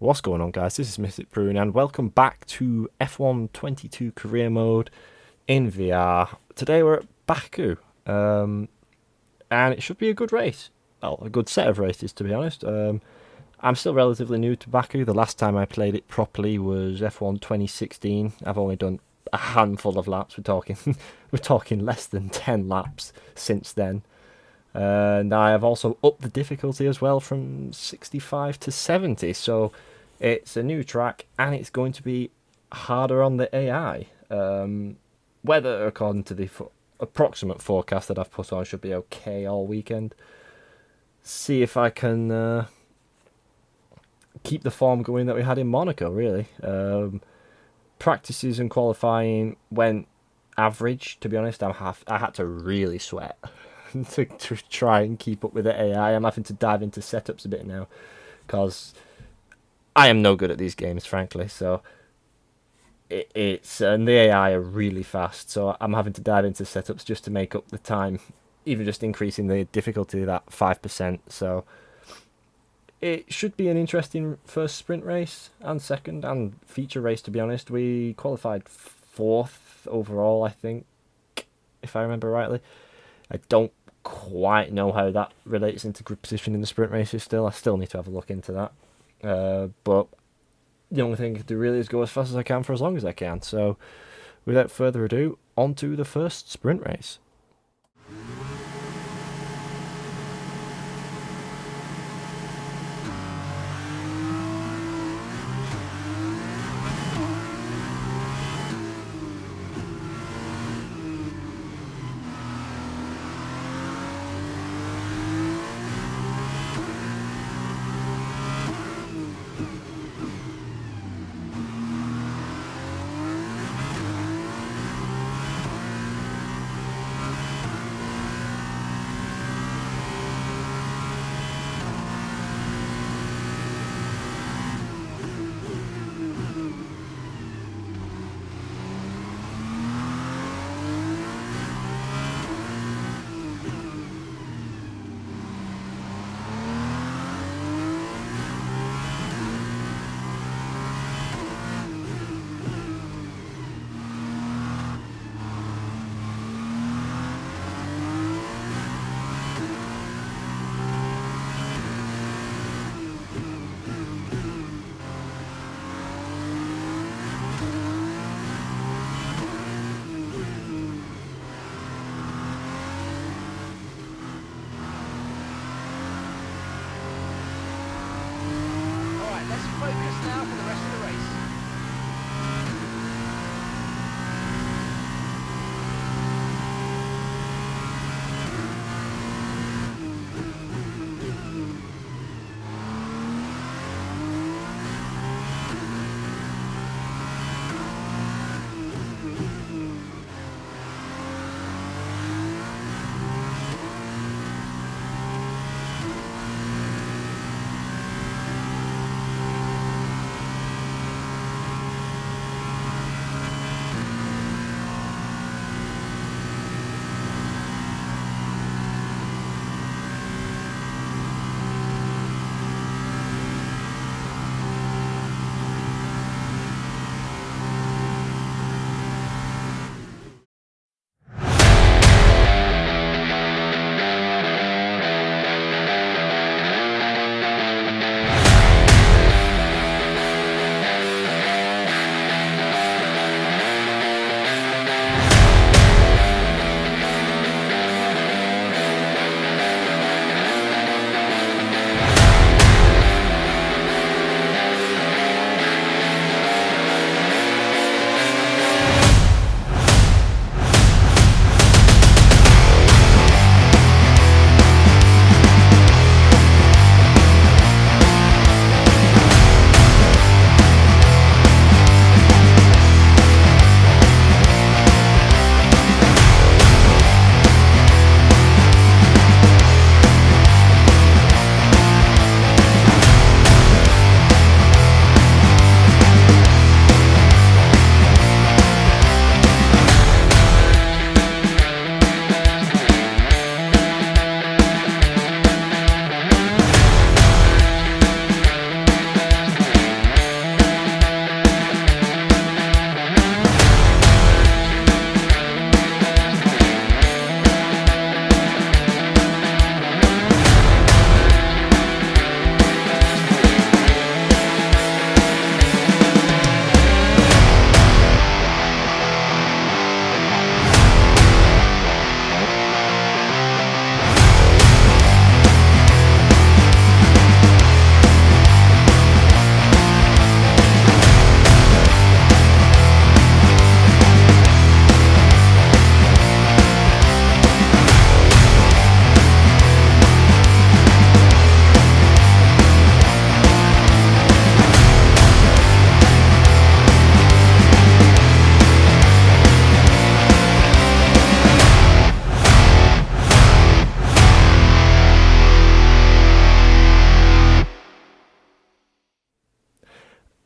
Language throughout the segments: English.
What's going on, guys? This is Mystic Prune, and welcome back to F1 22 Career Mode in VR. Today we're at Baku, and it should be a good race. Well, a good set of races, to be honest. I'm still relatively new to Baku. The last time I played it properly was F1 2016. I've only done a handful of laps. We're talking, we're talking less than 10 laps since then. And I have also upped the difficulty as well from 65 to 70. So it's a new track, and it's going to be harder on the AI. Weather, according to the approximate forecast that I've put on, should be okay all weekend. See if I can keep the form going that we had in Monaco, really. Practices and qualifying went average, to be honest. I had to really sweat to try and keep up with the AI. I'm having to dive into setups a bit now, because I am no good at these games, frankly. So and the AI are really fast, so I'm having to dive into setups just to make up the time, even just increasing the difficulty of that 5%. So it should be an interesting first sprint race and second and feature race, to be honest. We qualified 4th overall, I think, if I remember rightly. I don't quite know how that relates into grid position in the sprint races still. I still need to have a look into that. But the only thing I can do really is go as fast as I can for as long as I can. So without further ado, on to the first sprint race. Focus now for the rest of the race.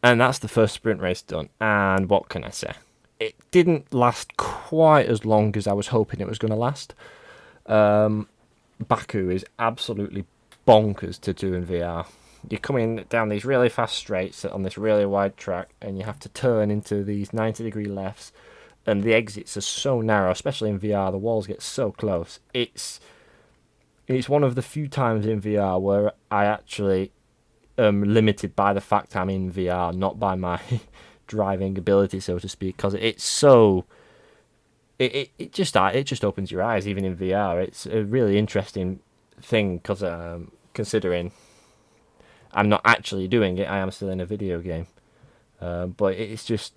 And that's the first sprint race done. And what can I say? It didn't last quite as long as I was hoping it was going to last. Baku is absolutely bonkers to do in VR. You're coming down these really fast straights on this really wide track, and you have to turn into these 90-degree lefts, and the exits are so narrow, especially in VR. The walls get so close. It's one of the few times in VR where I actually am limited by the fact I'm in VR, not by my driving ability, so to speak, because it's so. It just opens your eyes even in VR. It's a really interesting thing because considering I'm not actually doing it, I am still in a video game. But it's just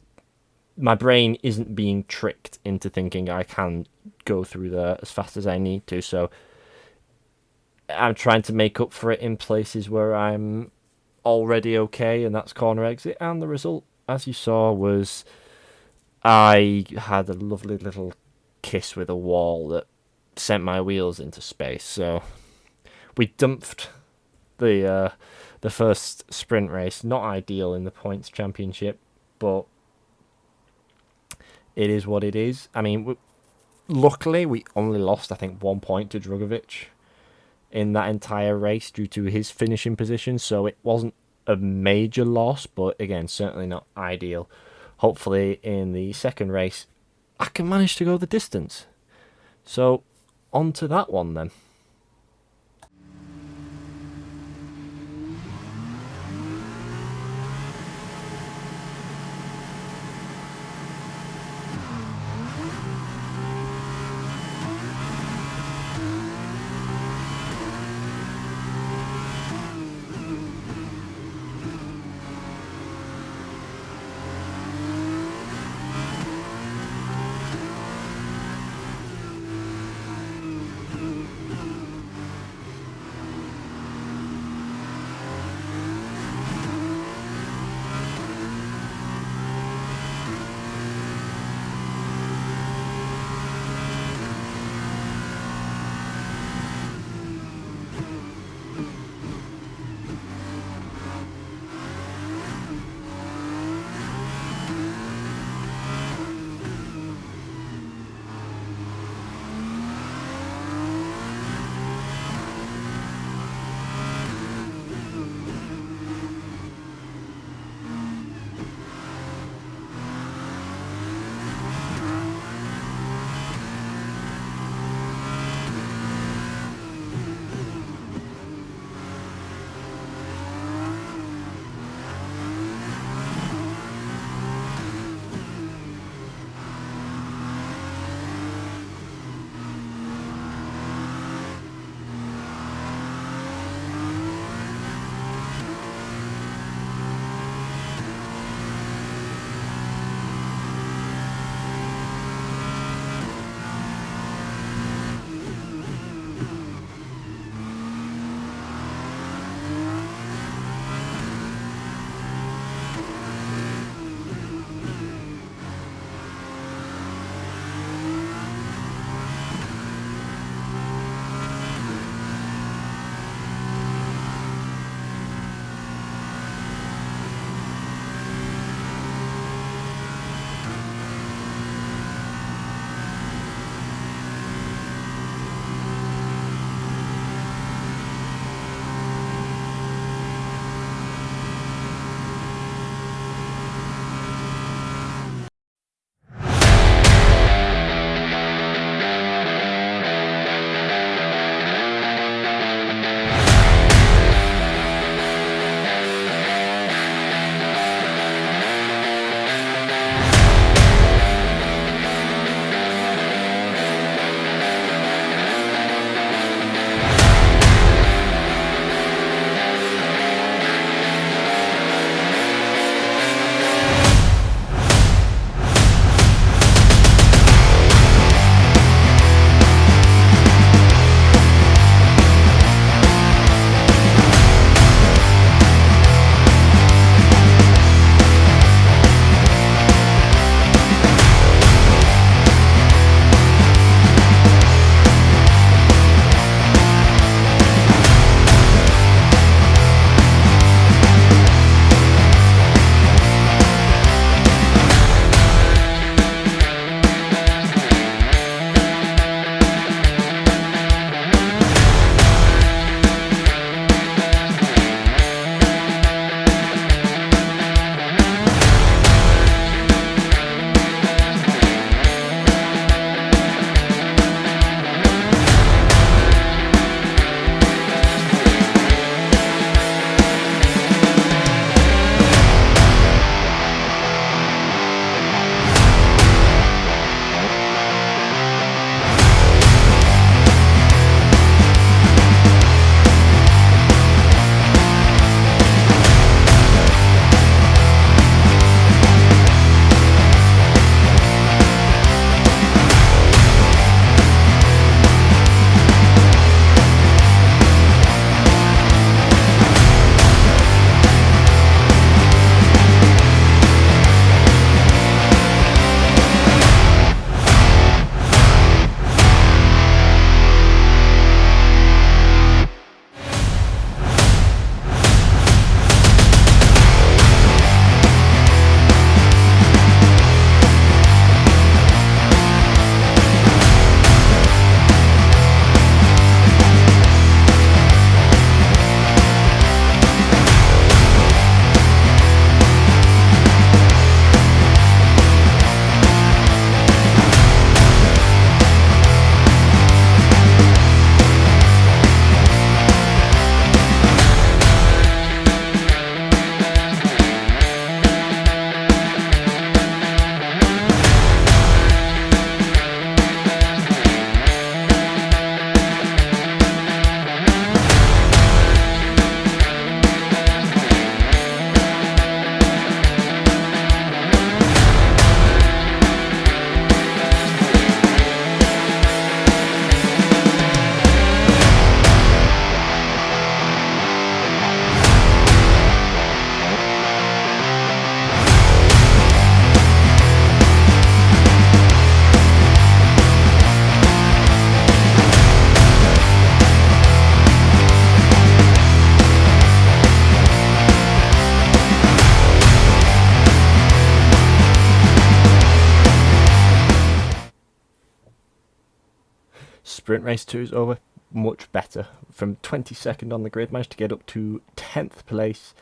my brain isn't being tricked into thinking I can go through there as fast as I need to. So I'm trying to make up for it in places where I'm already okay, and that's corner exit. And the result, as you saw, was I had a lovely little kiss with a wall that sent my wheels into space. So we dumped the first sprint race. Not ideal in the points championship, but it is what it is. I mean, luckily we only lost, I think, 1 point to Drugovic in that entire race due to his finishing position. So it wasn't a major loss, but again, certainly not ideal. Hopefully in the second race I can manage to go the distance. So on to that one then. sprint race 2 is over. Much better. From 22nd on the grid, managed to get up to 10th place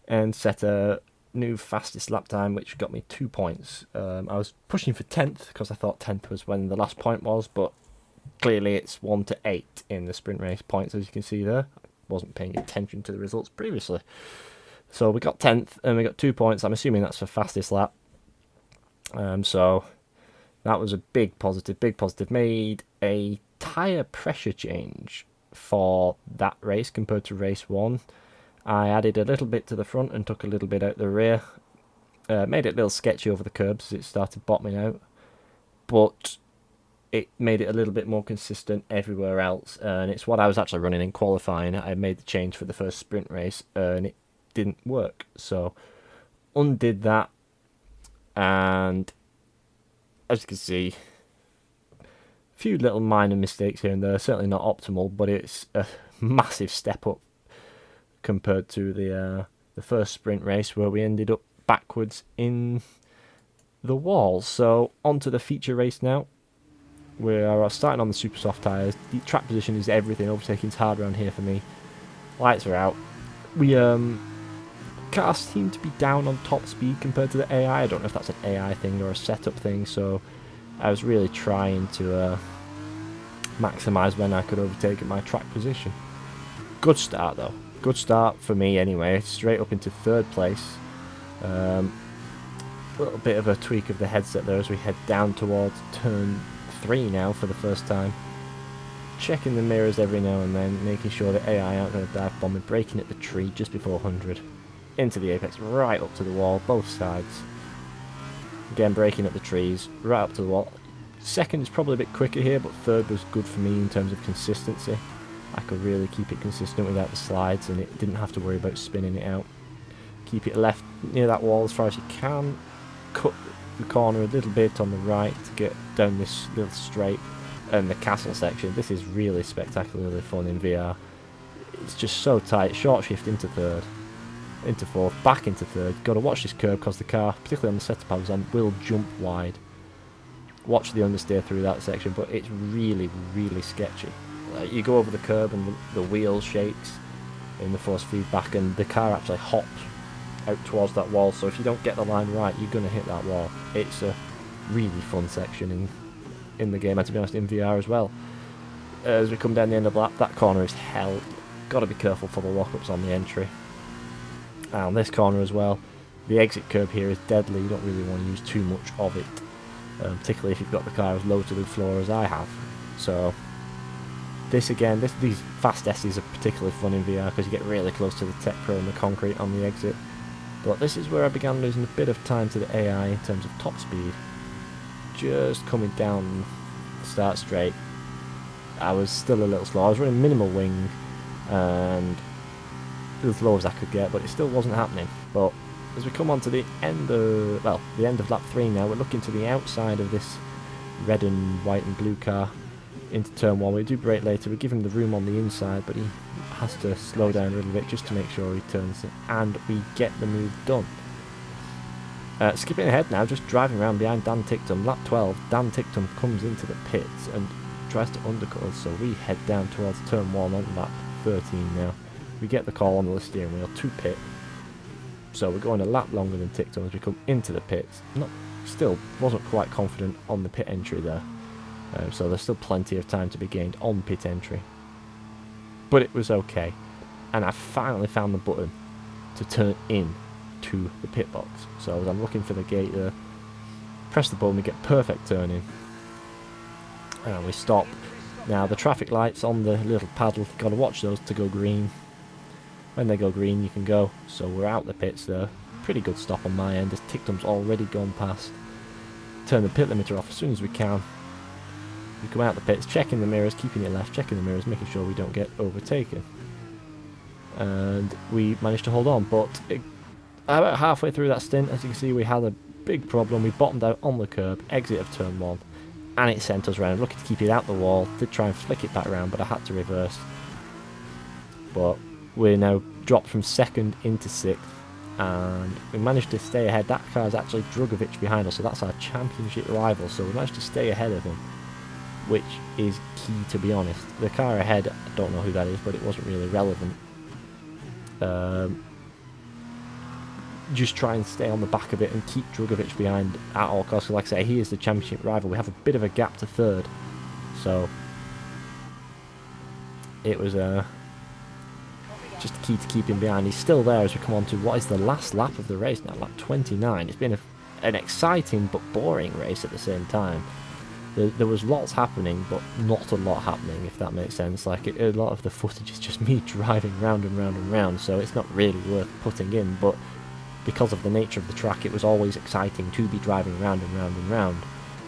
and set a new fastest lap time, which got me 2 points. I was pushing for 10th because I thought 10th was when the last point was, but clearly it's 1 to 8 in the sprint race points, as you can see there. I wasn't paying attention to the results previously. So we got 10th and we got 2 points. I'm assuming that's for fastest lap. So that was a big positive, big positive. Made a tyre pressure change for that race compared to race 1. I added a little bit to the front and took a little bit out the rear. Made it a little sketchy over the curbs as it started bottoming out. But it made it a little bit more consistent everywhere else. And it's what I was actually running in qualifying. I made the change for the first sprint race and it didn't work. So undid that. And as you can see, a few little minor mistakes here and there. Certainly not optimal, but it's a massive step up compared to the first sprint race where we ended up backwards in the wall. So on to the feature race now. We are starting on the super soft tyres. The track position is everything. Overtaking's hard around here for me. Lights are out. We cars seem to be down on top speed compared to the AI. I don't know if that's an AI thing or a setup thing, so I was really trying to maximise when I could overtake at my track position. Good start though. Good start for me anyway. Straight up into 3rd place. A little bit of a tweak of the headset there as we head down towards turn 3 now for the first time. Checking the mirrors every now and then, making sure the AI aren't going to dive bomb me, braking at the tree just before 100. Into the apex, right up to the wall, both sides. Again, braking at the trees, right up to the wall. 2nd is probably a bit quicker here, but 3rd was good for me in terms of consistency. I could really keep it consistent without the slides, and it didn't have to worry about spinning it out. Keep it left near that wall as far as you can. Cut the corner a little bit on the right to get down this little straight. And the castle section, this is really spectacularly fun in VR. It's just so tight. Short shift into 3rd. Into 4th, back into 3rd. Got to watch this curb because the car, particularly on the setup I was on, will jump wide. Watch the understeer through that section, but it's really, really sketchy. You go over the curb and the wheel shakes in the force feedback, and the car actually hops out towards that wall. So if you don't get the line right, you're going to hit that wall. It's a really fun section in the game, and to be honest, in VR as well. As we come down the end of the lap, that corner is hell. Got to be careful for the lock-ups on the entry. And this corner as well, the exit curb here is deadly. You don't really want to use too much of it, particularly if you've got the car as low to the floor as I have. So this again, these fast S's are particularly fun in VR because you get really close to the Tech Pro and the concrete on the exit. But this is where I began losing a bit of time to the AI in terms of top speed. Just coming down the start straight, I was still a little slow. I was running minimal wing and as low as I could get, but it still wasn't happening. But as we come on to the end of, well, the end of lap 3 now, we're looking to the outside of this red and white and blue car into turn 1. We do brake later, we give him the room on the inside, but he has to slow down a little bit just to make sure he turns it, and we get the move done. Skipping ahead now, just driving around behind Dan Ticktum, lap 12, Dan Ticktum comes into the pits and tries to undercut us, so we head down towards turn 1 on lap 13 now. We get the call on the steering wheel to pit, so we're going a lap longer than Ticktum as we come into the pits. Still wasn't quite confident on the pit entry there, so there's still plenty of time to be gained on pit entry, but it was okay, and I finally found the button to turn in to the pit box. So as I'm looking for the gate there, press the button, we get perfect turning, and we stop. Now the traffic lights on the little paddle, got to watch those to go green. When they go green you can go, so we're out the pits there. Pretty good stop on my end as Ticktum's already gone past. Turn the pit limiter off as soon as we can. We come out the pits, checking the mirrors, keeping it left, checking the mirrors, making sure we don't get overtaken. And we managed to hold on, but about halfway through that stint, as you can see, we had a big problem. We bottomed out on the curb, exit of turn 1, and it sent us round. Looking to keep it out the wall, did try and flick it back round, but I had to reverse. But we're now dropped from 2nd into 6th, and we managed to stay ahead. That car is actually Drugovic behind us, so that's our championship rival, so we managed to stay ahead of him. which is key, to be honest. The car ahead, I don't know who that is, but it wasn't really relevant. Just try and stay on the back of it and keep Drugovic behind at all costs. Like I say, he is the championship rival. We have a bit of a gap to third, so it was just key to keep him behind. He's still there as we come on to what is the last lap of the race now, lap 29. It's been an exciting but boring race at the same time. There was lots happening, but not a lot happening, if that makes sense. Like, a lot of the footage is just me driving round and round and round, so it's not really worth putting in, but because of the nature of the track, it was always exciting to be driving round and round and round,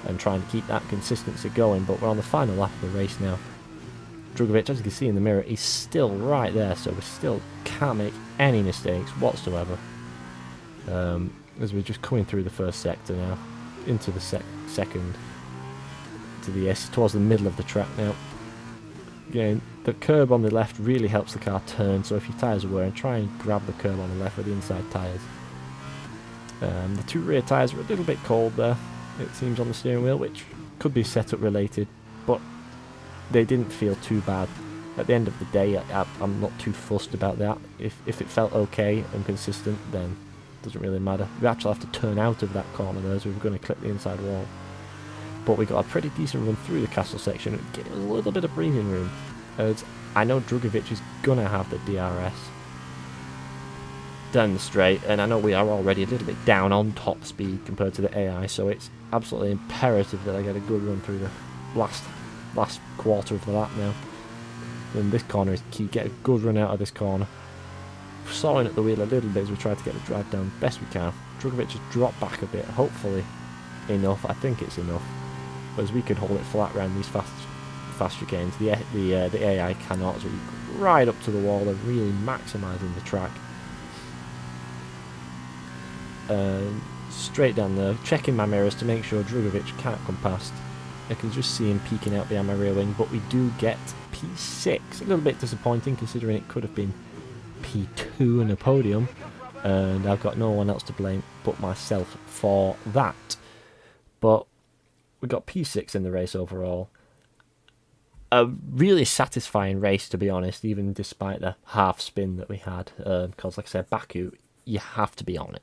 and trying to keep that consistency going. But we're on the final lap of the race now. Drugovic, as you can see in the mirror, is still right there, so we still can't make any mistakes whatsoever. As we're just coming through the first sector now, into the second, towards the middle of the track now. Again, the curb on the left really helps the car turn, so if your tyres are wearing, try and grab the curb on the left with the inside tyres. The two rear tyres are a little bit cold there, it seems, on the steering wheel, which could be setup related, but they didn't feel too bad. At the end of the day, I'm not too fussed about that. If it felt okay and consistent, then it doesn't really matter. We actually have to turn out of that corner there, so we're going to clip the inside wall. But we got a pretty decent run through the castle section. It gave us a little bit of breathing room, as I know Drugovic is going to have the DRS down the straight, and I know we are already a little bit down on top speed compared to the AI, so it's absolutely imperative that I get a good run through the last quarter of the lap now. And this corner is key. Get a good run out of this corner. Sawing at the wheel a little bit as we try to get the drive down best we can. Drugovic has dropped back a bit, hopefully enough. I think it's enough, as we can hold it flat around these fast chicanes. The AI cannot, so we right up to the wall. They're really maximising the track. Straight down there, checking my mirrors to make sure Drugovic can't come past. I can just see him peeking out behind my rear wing, but we do get P6. A little bit disappointing, considering it could have been P2 and a podium, and I've got no one else to blame but myself for that. But we got P6 in the race overall. A really satisfying race, to be honest, even despite the half spin that we had, because like I said, Baku, you have to be on it.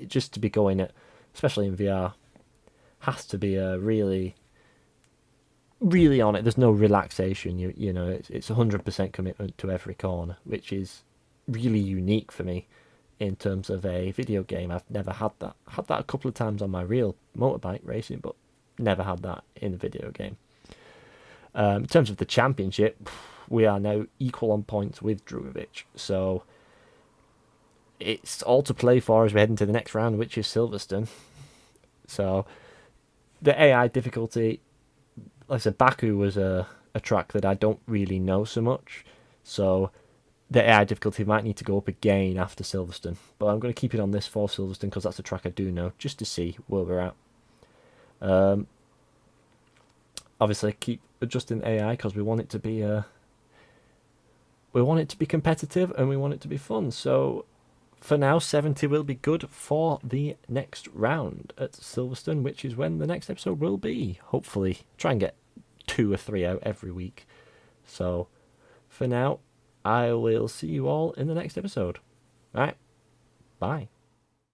Just to be going it, especially in VR, has to be really on it. There's no relaxation. You know, it's 100% commitment to every corner, which is really unique for me in terms of a video game. I've never had that. I had that a couple of times on my real motorbike racing, but never had that in a video game. In terms of the championship, we are now equal on points with Drugovic, so it's all to play for as we head into the next round, which is Silverstone. So the AI difficulty, like I said, Baku was a track that I don't really know so much, so the AI difficulty might need to go up again after Silverstone. But I'm going to keep it on this for Silverstone because that's a track I do know, just to see where we're at. Obviously, keep adjusting AI because we want it to be competitive and we want it to be fun. So for now, 70 will be good for the next round at Silverstone, which is when the next episode will be. Hopefully, try and get 2 or 3 out every week. So for now, I will see you all in the next episode. All right, bye.